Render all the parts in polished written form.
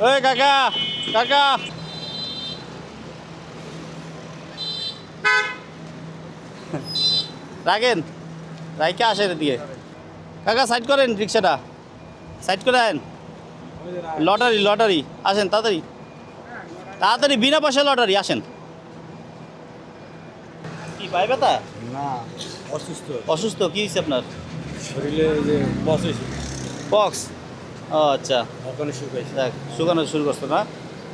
ওই কাকা কাকা রাখেন রাইকে আসেন এদিকে কাকা সাইড করেন রিক্সাটা সাইড করে আন লটারি লটারি আসেন তাড়াতাড়ি তাড়াতাড়ি বিনা পয়সা লটারি আসেন কি পাই ব্যথা না অসুস্থ অসুস্থ কি হয়েছে আপনার শরীরে যে বস হয়েছে বক্স ও আচ্ছা ওখানে শুকাইছে দেখ শুকানো শুরু করছো না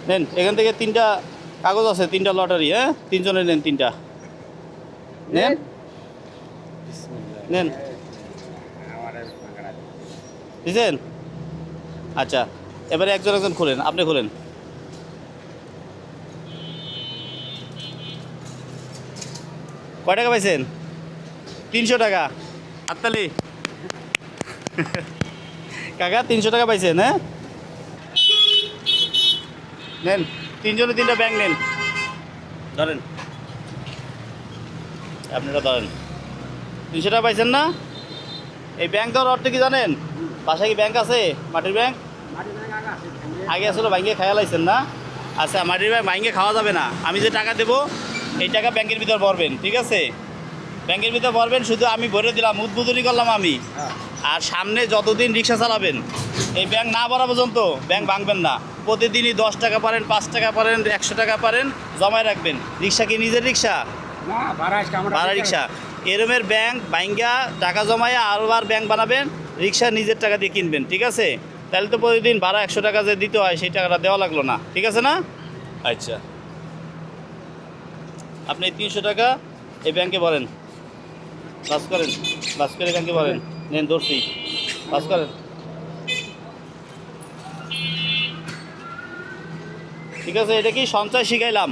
নেন এখান থেকে 3টা কাগজ আছে 3টা লটারি হ্যাঁ 3 জনে নেন 3টা নেন নেন বুঝছেন আচ্ছা এবারে একজন একজন খুলেন আপনি খুলেন কয় টাকা পাইছেন 300 টাকা হাততালি কাকা 300 টাকা পাইছেন হ্যাঁ নেন 3 জনে 3টা ব্যাংক নেন ধরেন আপনারা ধরেন 300 টাকা পাইছেন না এই ব্যাংক দেওয়ার অর্থ কি জানেন বাসায় কি ব্যাংক আছে মাটির ব্যাংক আগে আসলে ভাঙ্গে খাওয়া লাইছেন না আচ্ছা মাটির ব্যাংক ভাঙ্গে খাওয়া যাবে না আমি যে টাকা দেবো এই টাকা ব্যাংকের ভিতর ভরবেন ঠিক আছে ব্যাংকের ভিতর ভরবেন শুধু আমি ভরে দিলাম উদ্বোধনী করলাম আমি আর সামনে যতদিন রিক্সা চালাবেন এই ব্যাংক না ভরা পর্যন্ত ব্যাংক ভাঙবেন না প্রতিদিনই 10 টাকা পারেন 5 টাকা পারেন 100 টাকা পারেন জমায় রাখবেন রিক্সা কি নিজের রিক্সা ভাড়া রিক্সা এরমের ব্যাংক ভাঙ্গা টাকা জমায় আরবার ব্যাংক বানাবেন রিক্সা নিজের টাকা দিয়ে কিনবেন ঠিক আছে তাহলে তো প্রতিদিন ভাড়া 100 টাকা যে দিতে হয় সেই টাকাটা দেওয়া লাগলো না ঠিক আছে না আচ্ছা আপনি 300 টাকা এই ব্যাংকে ভরেন বাস করেন বাস করে ব্যাংকে ভরেন নেন ধরছি বাস করেন ঠিক আছে এটা কি সঞ্চয় শিখাইলাম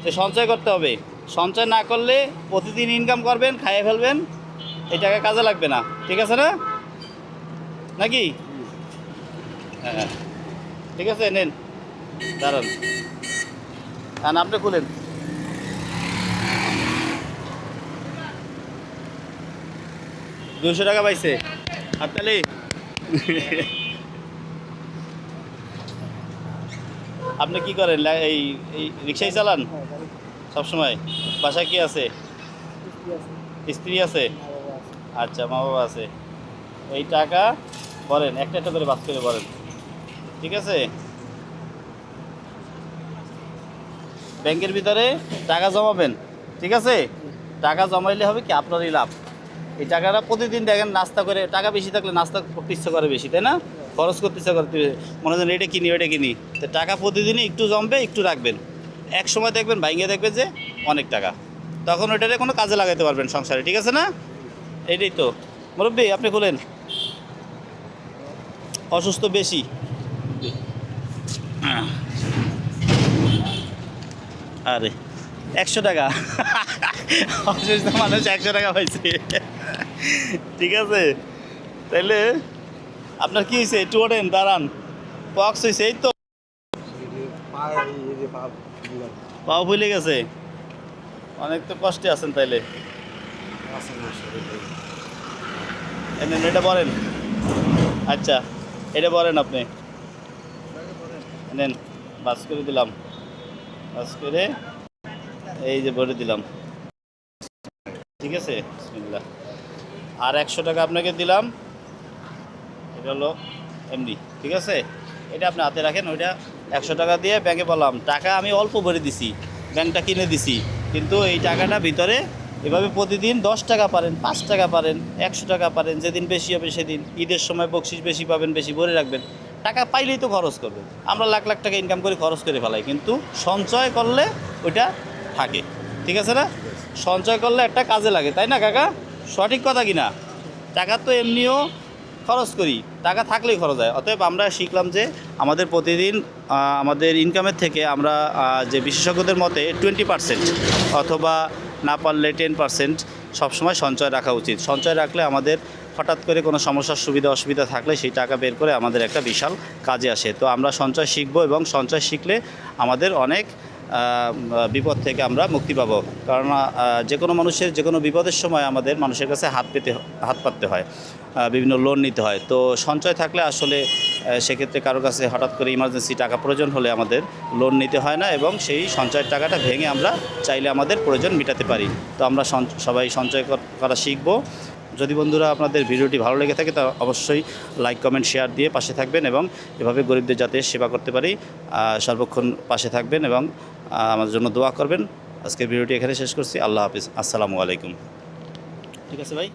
যে সঞ্চয় করতে হবে সঞ্চয় না করলে প্রতিদিন ইনকাম করবেন খাইয়ে ফেলবেন এই টাকা কাজে লাগবে না ঠিক আছে না নাকি হ্যাঁ ঠিক আছে নেন দাঁড়ান হ্যাঁ আপনি খুলেন $200 পাইছে হাততালি আপনি কি করেন এই রিক্সাই চালান সবসময় বাসায় কি আছে স্ত্রী আছে আচ্ছা মা বাবা আছে এই টাকা বলেন একটা একটা করে বাস করে বলেন ঠিক আছে ব্যাংকের ভিতরে টাকা জমাবেন ঠিক আছে টাকা জমাইলে হবে কি আপনারই লাভ এই টাকাটা প্রতিদিন দেখেন নাস্তা করে টাকা বেশি থাকলে নাস্তা করতে ইচ্ছা করে বেশি তাই না খরচ করতে ইচ্ছা করতে মনে হয় এটা কিনি ওইটা কিনি তো টাকা প্রতিদিনই একটু জমবে একটু রাখবেন এক সময় দেখবেন ভাইঙ্গে দেখবেন যে অনেক টাকা তখন ওইটারে কোনো কাজে লাগাতে পারবেন সংসারে ঠিক আছে না এইটাই তো মুরব্বী আপনি খুলেন অসুস্থ বেশি আরে 100 টাকা অসুস্থ মানুষ 100 টাকা পাইছে ঠিক আছে তাইলে আপনার কি হয়েছে একটু ওঠেন দাঁড়ান পক্স হয়েছে এই তো পাও ভুলে গেছে অনেক তো কষ্টে আছেন তাইলে এটা বলেন আচ্ছা এটা বলেন আপনি নেন বাস করে দিলাম বাস করে এই যে ভরে দিলাম ঠিক আছে বিসমিল্লাহ আর 100 টাকা আপনাকে দিলাম এটা হলো এমডি ঠিক আছে এটা আপনি হাতে রাখেন ওইটা 100 টাকা দিয়ে ব্যাংকে বললাম টাকা আমি অল্প ভরে দিছি ব্যাংকটা কিনে দিছি কিন্তু এই টাকাটা ভিতরে এভাবে প্রতিদিন 10 টাকা পারেন 5 টাকা পারেন 100 টাকা পারেন যেদিন বেশি হবে সেদিন ঈদের সময় বকশিস বেশি পাবেন বেশি ভরে রাখবেন টাকা পাইলেই তো খরচ করবেন আমরা লাখ লাখ টাকা ইনকাম করে খরচ করে ফেলাই কিন্তু সঞ্চয় করলে ওইটা থাকে ঠিক আছে না সঞ্চয় করলে একটা কাজে লাগে তাই না কাকা সঠিক কথা কিনা টাকা তো এমনিও খরচ করি টাকা থাকলেই খরচ হয় অতএব আমরা শিখলাম যে আমাদের প্রতিদিন আমাদের ইনকামের থেকে আমরা যে বিশেষজ্ঞদের মতে 20% অথবা না পারলে 10% সবসময় সঞ্চয় রাখা উচিত সঞ্চয় রাখলে আমাদের হঠাৎ করে কোনো সমস্যার সুবিধা অসুবিধা থাকলে সেই টাকা বের করে আমাদের একটা বিশাল কাজে আসে তো আমরা সঞ্চয় শিখব এবং সঞ্চয় শিখলে আমাদের অনেক বিপদ থেকে আমরা মুক্তি পাবো। কারণ যে কোনো মানুষের যে কোনো বিপদের সময় আমাদের মানুষের কাছে হাত পাততে হয়, বিভিন্ন লোন নিতে হয়। তো সঞ্চয় থাকলে আসলে সেক্ষেত্রে কারো কাছে হঠাৎ করে ইমার্জেন্সি টাকা প্রয়োজন হলে আমাদের লোন নিতে হয় না, এবং সেই সঞ্চয়ের টাকাটা ভেঙে আমরা চাইলে আমাদের প্রয়োজন মেটাতে পারি। তো আমরা সবাই সঞ্চয় করা শিখব। যদি বন্ধুরা আপনাদের ভিডিওটি ভালো লেগে থাকে তা অবশ্যই লাইক কমেন্ট শেয়ার দিয়ে পাশে থাকবেন, এবং এভাবে গরিবদের যাতে সেবা করতে পারি সর্বক্ষণ পাশে থাকবেন, এবং আমাদের জন্য দোয়া করবেন। আজকের ভিডিওটি এখানে শেষ করছি। আল্লাহ হাফিজ, আসসালামু আলাইকুম। ঠিক আছে ভাই।